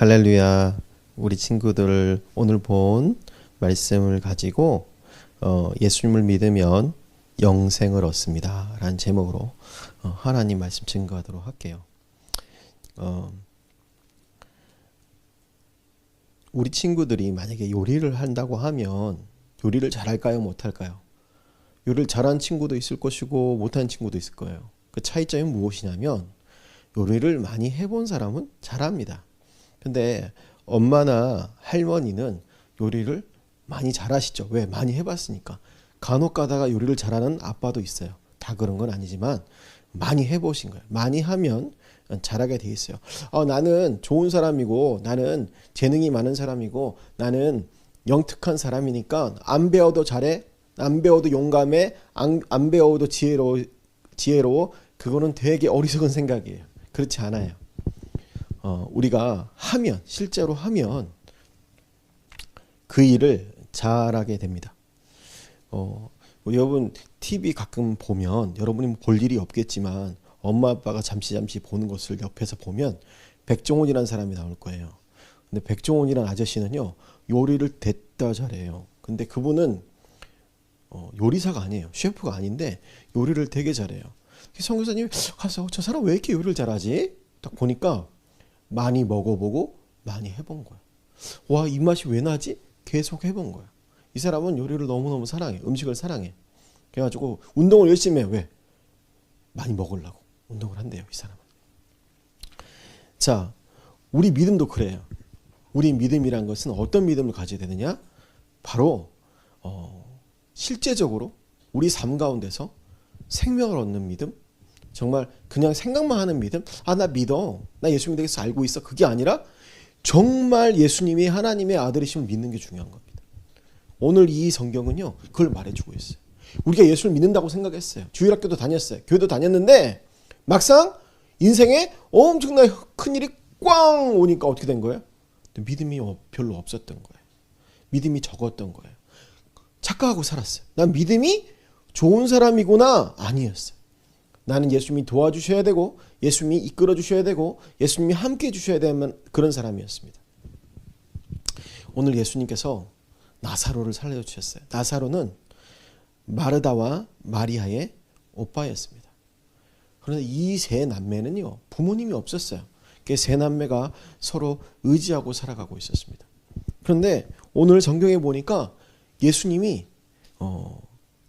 할렐루야. 우리 친구들 오늘 본 말씀을 가지고 예수님을 믿으면 영생을 얻습니다 라는 제목으로 하나님 말씀 증거하도록 할게요. 우리 친구들이 만약에 요리를 한다고 하면 요리를 잘할까요, 못할까요? 요리를 잘하는 친구도 있을 것이고 못하는 친구도 있을 거예요. 그 차이점이 무엇이냐면 요리를 많이 해본 사람은 잘합니다. 근데 엄마나 할머니는 요리를 많이 잘하시죠. 왜? 많이 해봤으니까. 간혹 가다가 요리를 잘하는 아빠도 있어요. 다 그런 건 아니지만 많이 해보신 거예요. 많이 하면 잘하게 돼 있어요. 나는 좋은 사람이고 나는 재능이 많은 사람이고 나는 영특한 사람이니까 안 배워도 잘해, 안 배워도 용감해, 안 배워도 지혜로워. 그거는 되게 어리석은 생각이에요. 그렇지 않아요. 우리가 하면, 실제로 하면 그 일을 잘하게 됩니다. 여러분 TV 가끔 보면 여러분이 볼 일이 없겠지만 엄마 아빠가 잠시 보는 것을 옆에서 보면 백종원이라는 사람이 나올 거예요. 근데 백종원이라는 아저씨는요 요리를 됐다 잘해요. 근데 그분은 요리사가 아니에요. 셰프가 아닌데 요리를 되게 잘해요. 선교사님이 가서 저 사람 왜 이렇게 요리를 잘하지? 딱 보니까 많이 먹어보고 많이 해본 거야. 와, 이 맛이 왜 나지? 계속 해본 거야. 이 사람은 요리를 너무너무 사랑해. 음식을 사랑해. 그래가지고 운동을 열심히 해. 왜? 많이 먹으려고 운동을 한대요, 이 사람은. 자, 우리 믿음도 그래요. 우리 믿음이란 것은 어떤 믿음을 가져야 되느냐? 바로 실제적으로 우리 삶 가운데서 생명을 얻는 믿음, 정말 그냥 생각만 하는 믿음, 나 믿어, 나 예수님에 대해서 알고 있어, 그게 아니라 정말 예수님이 하나님의 아들이심을 믿는 게 중요한 겁니다. 오늘 이 성경은요 그걸 말해주고 있어요. 우리가 예수를 믿는다고 생각했어요. 주일학교도 다녔어요. 교회도 다녔는데 막상 인생에 엄청나게 큰 일이 꽝 오니까 어떻게 된 거예요? 믿음이 별로 없었던 거예요. 믿음이 적었던 거예요. 착각하고 살았어요. 난 믿음이 좋은 사람이구나. 아니었어요. 나는 예수님이 도와주셔야 되고 예수님이 이끌어 주셔야 되고 예수님이 함께 해주셔야 되는 그런 사람이었습니다. 오늘 예수님께서 나사로를 살려주셨어요. 나사로는 마르다와 마리아의 오빠였습니다. 그런데 이 세 남매는요 부모님이 없었어요. 그 세 남매가 서로 의지하고 살아가고 있었습니다. 그런데 오늘 성경에 보니까 예수님이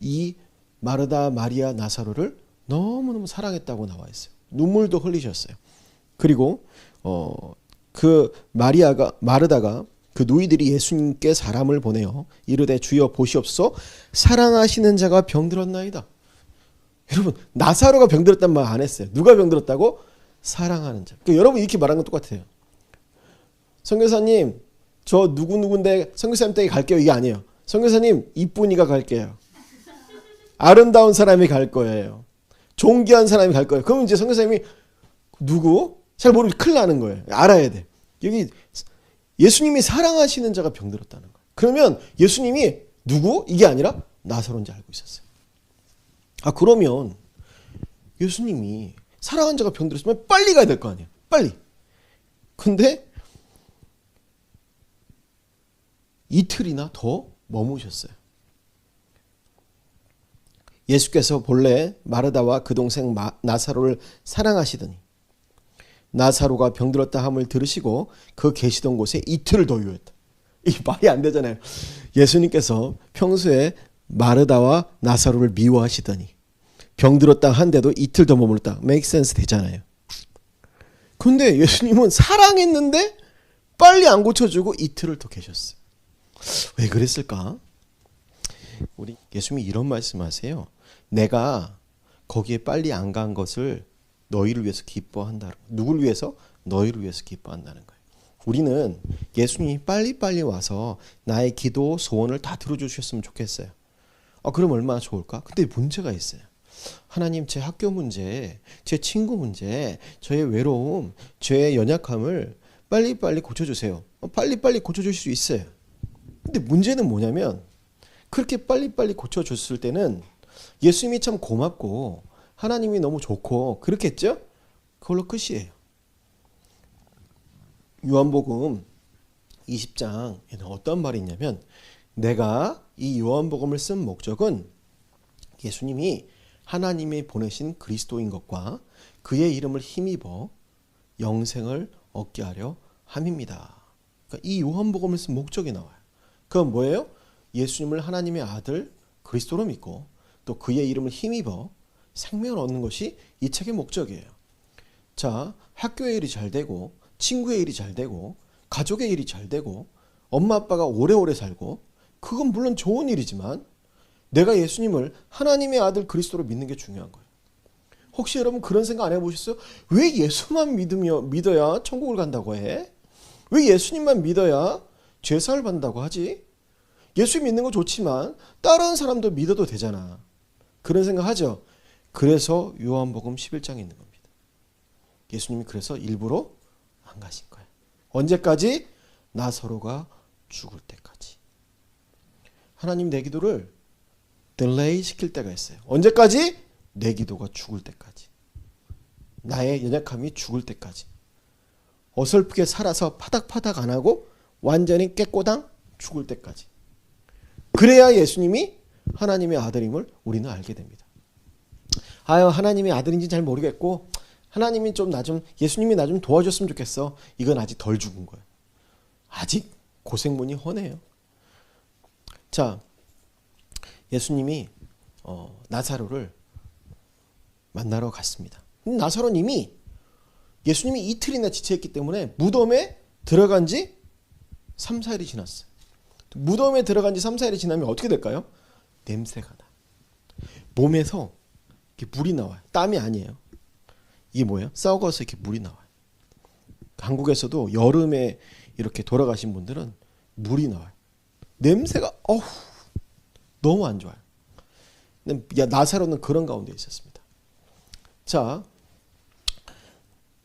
이 마르다, 마리아, 나사로를 너무너무 사랑했다고 나와 있어요. 눈물도 흘리셨어요. 그리고 그 마르다가 그 누이들이 예수님께 사람을 보내어 이르되 주여 보시옵소서 사랑하시는 자가 병들었나이다. 여러분 나사로가 병들었단 말 안 했어요. 누가 병들었다고? 사랑하는 자. 그러니까 여러분 이렇게 말한 건 똑같아요. 선교사님 저 누구누군데 선교사님 댁에 갈게요. 이게 아니에요. 선교사님 이쁜이가 갈게요. 아름다운 사람이 갈 거예요. 존귀한 사람이 갈 거예요. 그러면 이제 선교사님이 누구? 잘 모르면 큰일 나는 거예요. 알아야 돼. 여기 예수님이 사랑하시는 자가 병들었다는 거예요. 그러면 예수님이 누구? 이게 아니라 나사로인지 알고 있었어요. 그러면 예수님이 사랑하는 자가 병들었으면 빨리 가야 될 거 아니에요. 빨리. 근데 이틀이나 더 머무셨어요. 예수께서 본래 마르다와 그 동생 나사로를 사랑하시더니 나사로가 병들었다 함을 들으시고 그 계시던 곳에 이틀을 더 유했다. 이 말이 안 되잖아요. 예수님께서 평소에 마르다와 나사로를 미워하시더니 병들었다 한데도 이틀 더 머물렀다. make sense 되잖아요. 근데 예수님은 사랑했는데 빨리 안 고쳐주고 이틀을 더 계셨어요. 왜 그랬을까? 우리 예수님이 이런 말씀하세요. 내가 거기에 빨리 안 간 것을 너희를 위해서 기뻐한다. 누굴 위해서? 너희를 위해서 기뻐한다는 거예요. 우리는 예수님이 빨리빨리 와서 나의 기도, 소원을 다 들어주셨으면 좋겠어요. 그럼 얼마나 좋을까? 근데 문제가 있어요. 하나님 제 학교 문제, 제 친구 문제, 저의 외로움, 저의 연약함을 빨리빨리 고쳐주세요. 빨리빨리 고쳐주실 수 있어요. 근데 문제는 뭐냐면 그렇게 빨리빨리 고쳐줬을 때는 예수님이 참 고맙고 하나님이 너무 좋고 그렇겠죠? 그걸로 끝이에요. 요한복음 20장에는 어떤 말이 있냐면, 내가 이 요한복음을 쓴 목적은 예수님이 하나님이 보내신 그리스도인 것과 그의 이름을 힘입어 영생을 얻게 하려 함입니다. 그러니까 이 요한복음을 쓴 목적이 나와요. 그건 뭐예요? 예수님을 하나님의 아들 그리스도로 믿고 또 그의 이름을 힘입어 생명을 얻는 것이 이 책의 목적이에요. 자, 학교의 일이 잘 되고 친구의 일이 잘 되고 가족의 일이 잘 되고 엄마 아빠가 오래오래 살고, 그건 물론 좋은 일이지만 내가 예수님을 하나님의 아들 그리스도로 믿는 게 중요한 거예요. 혹시 여러분 그런 생각 안 해보셨어요? 왜 예수만 믿어야 천국을 간다고 해? 왜 예수님만 믿어야 죄사를 받는다고 하지? 예수 믿는 거 좋지만 다른 사람도 믿어도 되잖아. 그런 생각 하죠? 그래서 요한복음 11장에 있는 겁니다. 예수님이 그래서 일부러 안 가신 거예요. 언제까지? 나사로가 죽을 때까지. 하나님 내 기도를 딜레이 시킬 때가 있어요. 언제까지? 내 기도가 죽을 때까지. 나의 연약함이 죽을 때까지. 어설프게 살아서 파닥파닥 안 하고 완전히 깨꼬당 죽을 때까지. 그래야 예수님이 하나님의 아들임을 우리는 알게 됩니다. 아유, 하나님의 아들인지 잘 모르겠고 하나님이 예수님이 나 좀 도와줬으면 좋겠어. 이건 아직 덜 죽은 거예요. 아직 고생문이 훤해요. 자, 예수님이 나사로를 만나러 갔습니다. 나사로님이 예수님이 이틀이나 지체했기 때문에 무덤에 들어간 지 3, 4일이 지났어요. 무덤에 들어간 지 3, 4일이 지나면 어떻게 될까요? 냄새가 나. 몸에서 이렇게 물이 나와요. 땀이 아니에요. 이게 뭐예요? 썩어서 이렇게 물이 나와요. 한국에서도 여름에 이렇게 돌아가신 분들은 물이 나와요. 냄새가 너무 안 좋아요. 나사로는 그런 가운데 있었습니다. 자,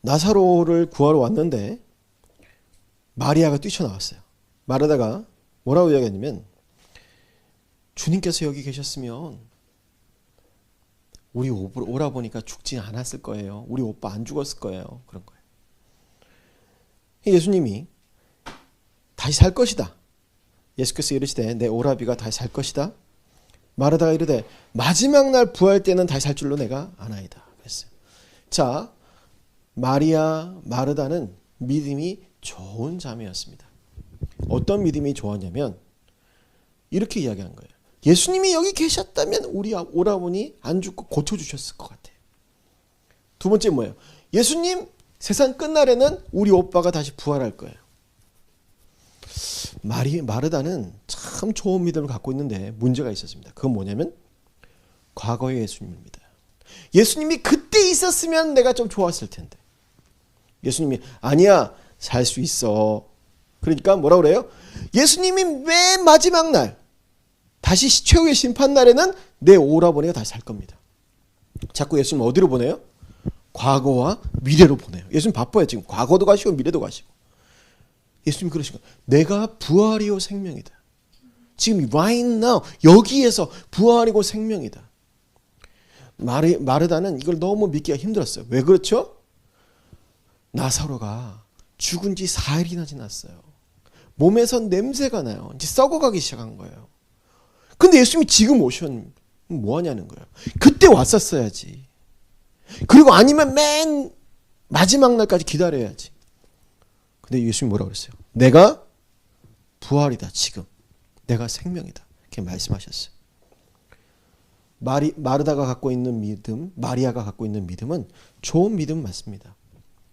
나사로를 구하러 왔는데 마리아가 뛰쳐나왔어요. 마르다가 뭐라고 이야기했냐면, 주님께서 여기 계셨으면 우리 오라보니까 죽지 않았을 거예요. 우리 오빠 안 죽었을 거예요. 그런 거예요. 예수님이 다시 살 것이다. 예수께서 이르시되 내 오라비가 다시 살 것이다. 마르다가 이르되 마지막 날 부활 때는 다시 살 줄로 내가 아나이다. 그랬어요. 자, 마르다는 믿음이 좋은 자매였습니다. 어떤 믿음이 좋았냐면 이렇게 이야기한 거예요. 예수님이 여기 계셨다면 우리 오라버니 안 죽고 고쳐주셨을 것 같아요. 두 번째 뭐예요? 예수님 세상 끝날에는 우리 오빠가 다시 부활할 거예요. 마르다는 참 좋은 믿음을 갖고 있는데 문제가 있었습니다. 그건 뭐냐면 과거의 예수님입니다. 예수님이 그때 있었으면 내가 좀 좋았을 텐데. 예수님이 아니야, 살 수 있어. 그러니까 뭐라 그래요? 예수님이 맨 마지막 날 다시 최후의 심판날에는 내 오라버니가 다시 살 겁니다. 자꾸 예수님 어디로 보내요? 과거와 미래로 보내요. 예수님 바빠요. 지금 과거도 가시고 미래도 가시고. 예수님 그러신 거예요. 내가 부활이요 생명이다. 지금 right now 여기에서 부활이고 생명이다. 마르다는 이걸 너무 믿기가 힘들었어요. 왜 그렇죠? 나사로가 죽은 지 4일이나 지났어요. 몸에서 냄새가 나요. 이제 썩어가기 시작한 거예요. 근데 예수님이 지금 오셨는 뭐 하냐는 거예요. 그때 왔었어야지. 그리고 아니면 맨 마지막 날까지 기다려야지. 근데 예수님이 뭐라고 그랬어요? 내가 부활이다. 지금 내가 생명이다. 이렇게 말씀하셨어요. 마르다가 갖고 있는 믿음, 마리아가 갖고 있는 믿음은 좋은 믿음 맞습니다.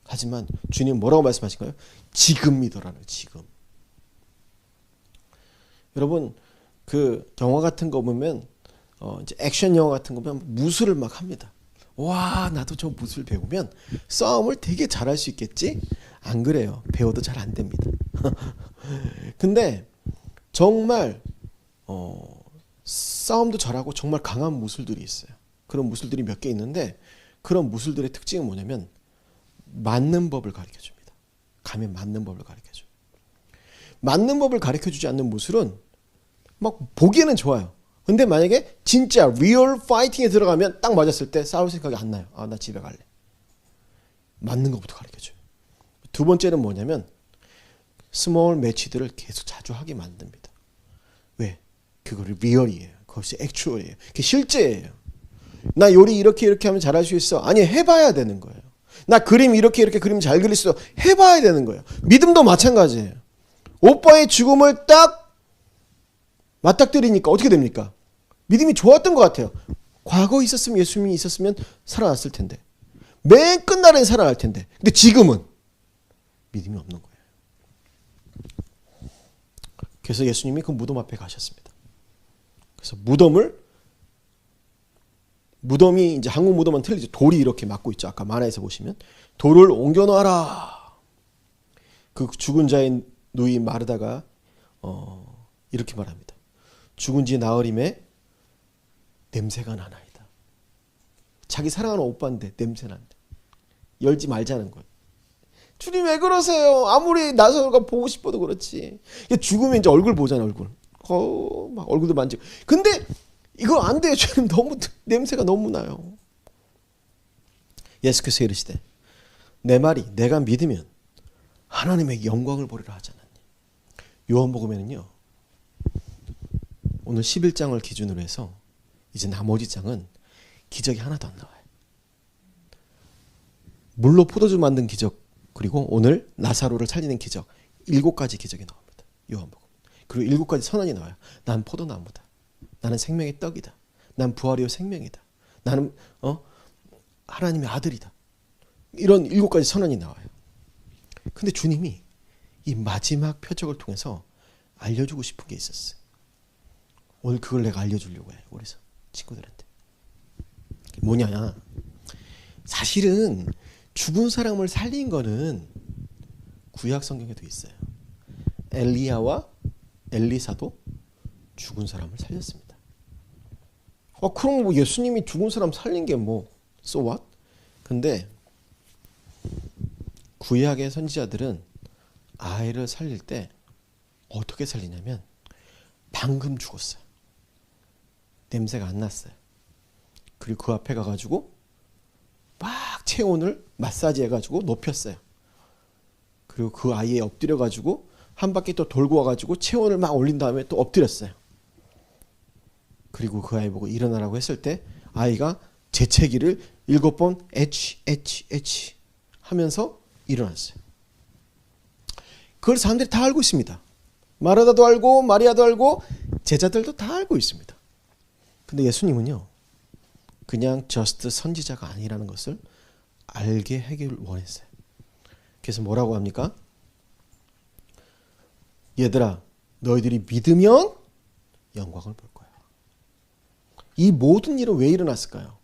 하지만 주님 뭐라고 말씀하신가요? 지금 믿어라는, 지금. 여러분 그 영화 같은 거 보면 이제 액션 영화 같은 거 보면 무술을 막 합니다. 와, 나도 저 무술 배우면 싸움을 되게 잘할 수 있겠지? 안 그래요. 배워도 잘 안 됩니다. 근데 정말 싸움도 잘하고 정말 강한 무술들이 있어요. 그런 무술들이 몇 개 있는데 그런 무술들의 특징은 뭐냐면 맞는 법을 가르쳐줍니다. 가면 맞는 법을 가르쳐줘요. 맞는 법을 가르쳐주지 않는 무술은 막 보기에는 좋아요. 근데 만약에 진짜 리얼 파이팅에 들어가면 딱 맞았을 때 싸울 생각이 안 나요. 아, 나 집에 갈래. 맞는 것부터 가르쳐줘요. 두 번째는 뭐냐면 스몰 매치들을 계속 자주 하게 만듭니다. 왜? 그거를 리얼이에요. 그것이 액츄얼이에요. 그게 실제예요. 나 요리 이렇게 하면 잘할 수 있어. 아니, 해봐야 되는 거예요. 나 그림 이렇게 그림 잘 그릴 수 있어. 해봐야 되는 거예요. 믿음도 마찬가지예요. 오빠의 죽음을 딱 맞닥뜨리니까 어떻게 됩니까? 믿음이 좋았던 것 같아요. 과거 있었으면, 예수님이 있었으면 살아났을 텐데, 맨 끝날엔 살아날 텐데, 근데 지금은 믿음이 없는 거예요. 그래서 예수님이 그 무덤 앞에 가셨습니다. 그래서 무덤이 이제 한국 무덤은 틀리죠. 돌이 이렇게 막고 있죠. 아까 만화에서 보시면 돌을 옮겨 놔라. 그 죽은 자의 누이 마르다가 이렇게 말합니다. 죽은 지 나흘임에 냄새가 나나이다. 자기 사랑하는 오빠인데 냄새 난다. 열지 말자는 거예요. 주님 왜 그러세요? 아무리 나사로가 보고 싶어도 그렇지. 죽으면 이제 얼굴 보잖아, 얼굴. 막 얼굴도 만지고. 근데 이거 안 돼요. 주님 너무 냄새가 너무 나요. 예수께서 이르시되 내 말이 내가 믿으면 하나님의 영광을 보리라 하지 않았니? 요한복음에는요. 오늘 11장을 기준으로 해서 이제 나머지 장은 기적이 하나도 안 나와요. 물로 포도주 만든 기적, 그리고 오늘 나사로를 살리는 기적, 7가지 기적이 나옵니다. 요한복음. 그리고 7가지 선언이 나와요. 난 포도나무다. 나는 생명의 떡이다. 난 부활이요 생명이다. 나는 하나님의 아들이다. 이런 7가지 선언이 나와요. 근데 주님이 이 마지막 표적을 통해서 알려주고 싶은 게 있었어요. 오늘 그걸 내가 알려주려고 해요. 그래서 친구들한테. 뭐냐. 사실은 죽은 사람을 살린 거는 구약 성경에도 있어요. 엘리야와 엘리사도 죽은 사람을 살렸습니다. 그럼 뭐 예수님이 죽은 사람 살린 게 뭐 so what? 근데 구약의 선지자들은 아이를 살릴 때 어떻게 살리냐면 방금 죽었어요. 냄새가 안 났어요. 그리고 그 앞에 가가지고 막 체온을 마사지 해가지고 높였어요. 그리고 그 아이에 엎드려가지고 한 바퀴 또 돌고 와가지고 체온을 막 올린 다음에 또 엎드렸어요. 그리고 그 아이 보고 일어나라고 했을 때 아이가 재채기를 7번 에치 하면서 일어났어요. 그걸 사람들이 다 알고 있습니다. 마르다도 알고 마리아도 알고 제자들도 다 알고 있습니다. 근데 예수님은요. 그냥 저스트 선지자가 아니라는 것을 알게 하길 원했어요. 그래서 뭐라고 합니까? 얘들아, 너희들이 믿으면 영광을 볼 거야. 이 모든 일은 왜 일어났을까요?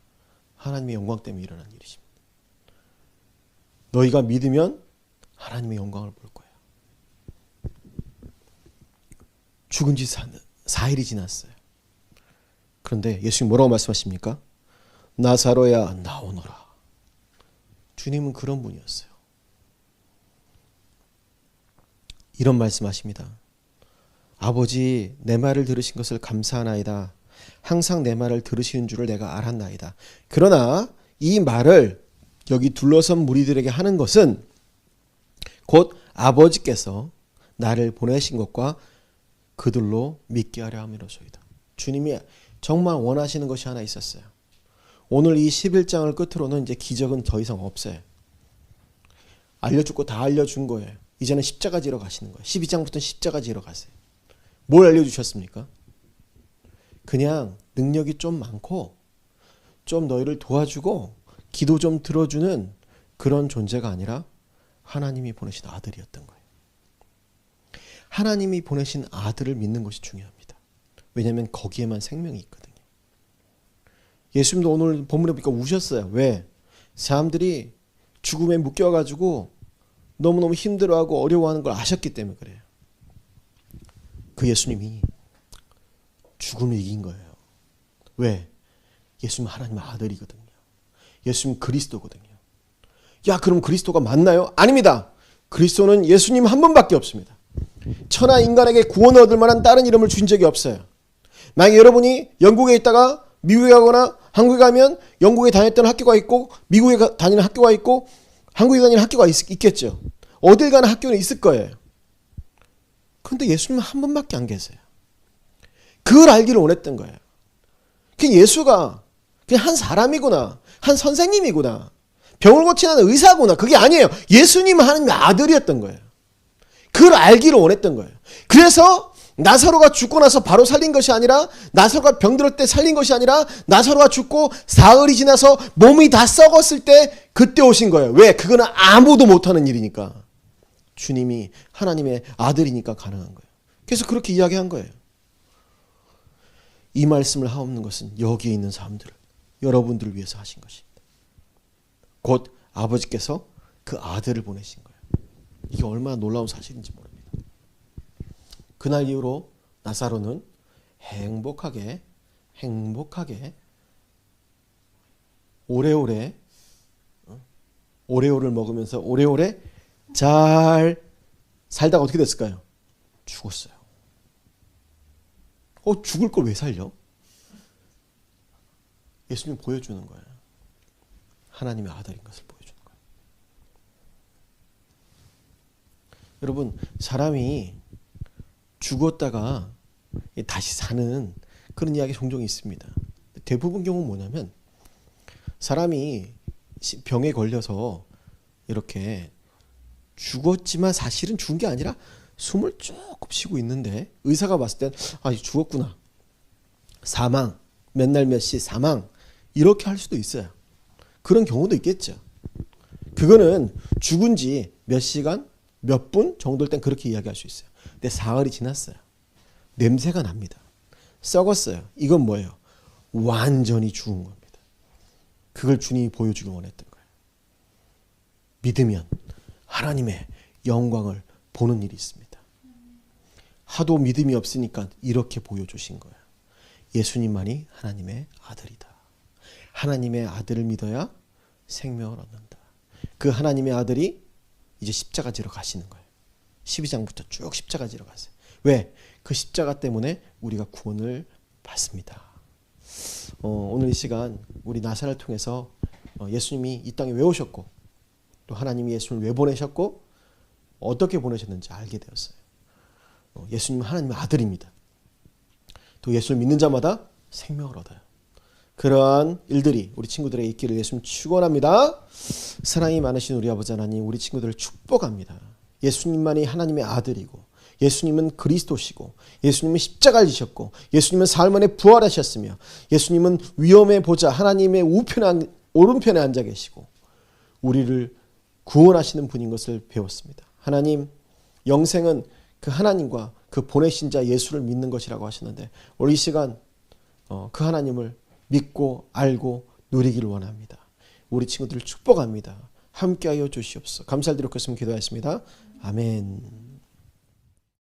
하나님의 영광 때문에 일어난 일이십니다. 너희가 믿으면 하나님의 영광을 볼 거야. 죽은 지 4일이 지났어요. 그런데 예수님 뭐라고 말씀하십니까? 나사로야 나오너라. 주님은 그런 분이었어요. 이런 말씀하십니다. 아버지, 내 말을 들으신 것을 감사하나이다. 항상 내 말을 들으시는 줄을 내가 알았나이다. 그러나 이 말을 여기 둘러선 무리들에게 하는 것은 곧 아버지께서 나를 보내신 것과 그들로 믿게 하려 함이로소이다. 주님이 정말 원하시는 것이 하나 있었어요. 오늘 이 11장을 끝으로는 이제 기적은 더 이상 없어요. 알려줄 거 다 알려준 거예요. 이제는 십자가 지러 가시는 거예요. 12장부터는 십자가 지러 가세요. 뭘 알려주셨습니까? 그냥 능력이 좀 많고 좀 너희를 도와주고 기도 좀 들어주는 그런 존재가 아니라 하나님이 보내신 아들이었던 거예요. 하나님이 보내신 아들을 믿는 것이 중요합니다. 왜냐하면 거기에만 생명이 있거든요. 예수님도 오늘 본문에 보니까 우셨어요. 왜? 사람들이 죽음에 묶여가지고 너무너무 힘들어하고 어려워하는 걸 아셨기 때문에 그래요. 그 예수님이 죽음을 이긴 거예요. 왜? 예수님은 하나님의 아들이거든요. 예수님은 그리스도거든요. 야, 그럼 그리스도가 맞나요? 아닙니다. 그리스도는 예수님 한 분밖에 없습니다. 천하 인간에게 구원을 얻을 만한 다른 이름을 준 적이 없어요. 만약에 여러분이 영국에 있다가 미국에 가거나 한국에 가면 영국에 다녔던 학교가 있고 미국에 다니는 학교가 있고 한국에 다니는 학교가 있겠죠. 어딜 가나 학교는 있을 거예요. 그런데 예수님은 한 분밖에 안 계세요. 그걸 알기를 원했던 거예요. 그냥 예수가 그냥 한 사람이구나, 한 선생님이구나, 병을 고치는 의사구나, 그게 아니에요. 예수님은 하나님의 아들이었던 거예요. 그걸 알기를 원했던 거예요. 그래서 나사로가 죽고 나서 바로 살린 것이 아니라, 나사로가 병들을 때 살린 것이 아니라, 나사로가 죽고 사흘이 지나서 몸이 다 썩었을 때 그때 오신 거예요. 왜? 그거는 아무도 못하는 일이니까. 주님이 하나님의 아들이니까 가능한 거예요. 그래서 그렇게 이야기한 거예요. 이 말씀을 하옵는 것은 여기에 있는 사람들을, 여러분들을 위해서 하신 것입니다. 곧 아버지께서 그 아들을 보내신 거예요. 이게 얼마나 놀라운 사실인지 모릅니다. 그날 이후로 나사로는 행복하게 오레오를 먹으면서 오래오래 잘 살다가 어떻게 됐을까요? 죽었어요. 죽을 걸 왜 살려? 예수님 보여주는 거예요. 하나님의 아들인 것을 보여주는 거예요. 여러분, 사람이 죽었다가 다시 사는 그런 이야기 종종 있습니다. 대부분 경우는 뭐냐면, 사람이 병에 걸려서 이렇게 죽었지만 사실은 죽은 게 아니라 숨을 조금 쉬고 있는데 의사가 봤을 땐 죽었구나, 사망, 몇 날 몇 시 사망, 이렇게 할 수도 있어요. 그런 경우도 있겠죠. 그거는 죽은 지 몇 시간, 몇 분 정도일 땐 그렇게 이야기할 수 있어요. 근데 사흘이 지났어요. 냄새가 납니다. 썩었어요. 이건 뭐예요? 완전히 죽은 겁니다. 그걸 주님이 보여주길 원했던 거예요. 믿으면 하나님의 영광을 보는 일이 있습니다. 하도 믿음이 없으니까 이렇게 보여주신 거예요. 예수님만이 하나님의 아들이다. 하나님의 아들을 믿어야 생명을 얻는다. 그 하나님의 아들이 이제 십자가 지러 가시는 거예요. 12장부터 쭉 십자가 지러 가세요. 왜? 그 십자가 때문에 우리가 구원을 받습니다. 오늘 이 시간 우리 나사를 통해서 예수님이 이 땅에 왜 오셨고, 또 하나님이 예수님을 왜 보내셨고, 어떻게 보내셨는지 알게 되었어요. 예수님은 하나님의 아들입니다. 또 예수를 믿는 자마다 생명을 얻어요. 그러한 일들이 우리 친구들에게 있기를 예수님 축원합니다. 사랑이 많으신 우리 아버지 하나님, 우리 친구들을 축복합니다. 예수님만이 하나님의 아들이고, 예수님은 그리스도시고, 예수님은 십자가를 지셨고, 예수님은 사흘 만에 부활하셨으며, 예수님은 위엄의 보좌 하나님의 오른편에 앉아 계시고 우리를 구원하시는 분인 것을 배웠습니다. 하나님, 영생은 그 하나님과 그 보내신 자 예수를 믿는 것이라고 하셨는데, 우리 이 시간 그 하나님을 믿고 알고 누리기를 원합니다. 우리 친구들을 축복합니다. 함께하여 주시옵소서. 감사를 드리고 기도하였습니다. 아멘.